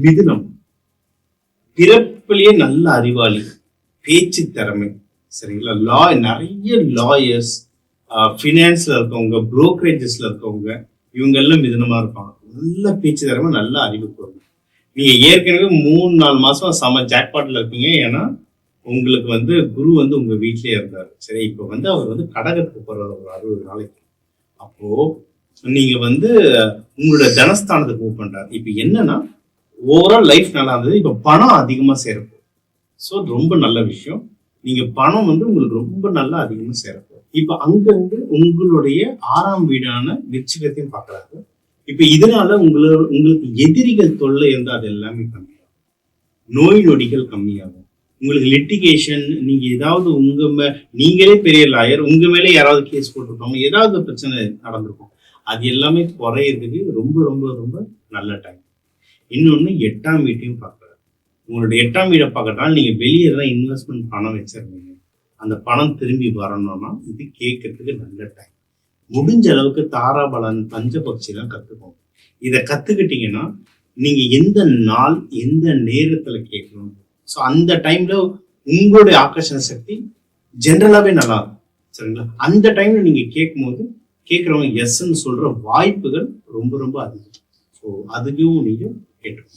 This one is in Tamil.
மிதுனம் பிறப்பிலேயே நல்ல அறிவாளி, பேச்சு திறமை, சரிங்களா? நிறைய லாயர்ஸ், ஃபினான்ஸ்ல இருக்கவங்க, புரோக்கரேஜஸ்ல இருக்கவங்க, இவங்க எல்லாம் மிதுனமா இருப்பாங்க. நல்ல பேச்சு திறமை, நல்ல அறிவு கூர்மை. நீங்க ஏற்கனவே 3-4 மாசம் செம ஜாக்பாட்ல இருக்கீங்க. ஏன்னா உங்களுக்கு குரு உங்க வீட்லயே இருந்தாரு. சரி, இப்ப அவர் கடகத்துக்கு போறாரு ஒரு 60 நாளைக்கு. அப்போ நீங்க உங்களோட தனஸ்தானத்துக்கு மூவ் பண்றாரு. இப்ப என்னன்னா ஓவரால் லைஃப் நல்லா இருந்தது. இப்ப பணம் அதிகமா சேரப்போம். ஸோ ரொம்ப நல்ல விஷயம். நீங்க பணம் உங்களுக்கு ரொம்ப நல்லா அதிகமா சேரப்போம். இப்ப அங்கிருந்து உங்களுடைய 6ஆம் வீடான விருச்சிகத்தையும் பாக்குறாரு. இப்ப இதனால உங்களுக்கு எதிரிகள் தொல்லை அது எல்லாமே கம்மியாகும். நோய் நொடிகள் கம்மியாகும். உங்களுக்கு லிட்டிகேஷன், நீங்க ஏதாவது நீங்களே பெரிய லாயர், உங்க மேலே யாராவது கேஸ் போட்டிருப்பாங்க, ஏதாவது பிரச்சனை நடந்திருக்கும். அது எல்லாமே குறையிறதுக்கு ரொம்ப ரொம்ப ரொம்ப நல்ல டைம். இன்னொன்னு 8ஆம் வீட்டையும் பார்க்குறாரு. உங்களுடைய 8ஆம் வீடை பார்க்கறதால நீங்க வெளியே தான் இன்வெஸ்ட்மெண்ட் பணம் வச்சிருந்தீங்க, அந்த பணம் திரும்பி வரணும்னா இது கேட்கறதுக்கு நல்ல டைம். முடிஞ்ச அளவுக்கு தாராபலன், பஞ்சபக்ஷிலாம் கத்துக்கோங்க. இதை கத்துக்கிட்டீங்கன்னா நீங்க எந்த நாள் எந்த நேரத்துல கேட்கணும், ஸோ அந்த டைம்ல உங்களுடைய ஆக்கர்ஷண சக்தி ஜென்ரலாவே நல்லா இருக்கும். சரிங்களா? அந்த டைம்ல நீங்க கேட்கும்போது கேட்கறவங்க எஸ்ன்னு சொல்ற வாய்ப்புகள் ரொம்ப ரொம்ப அதிகம். ஸோ அதுக்கும் நீங்க கேட்டுக்கோங்க.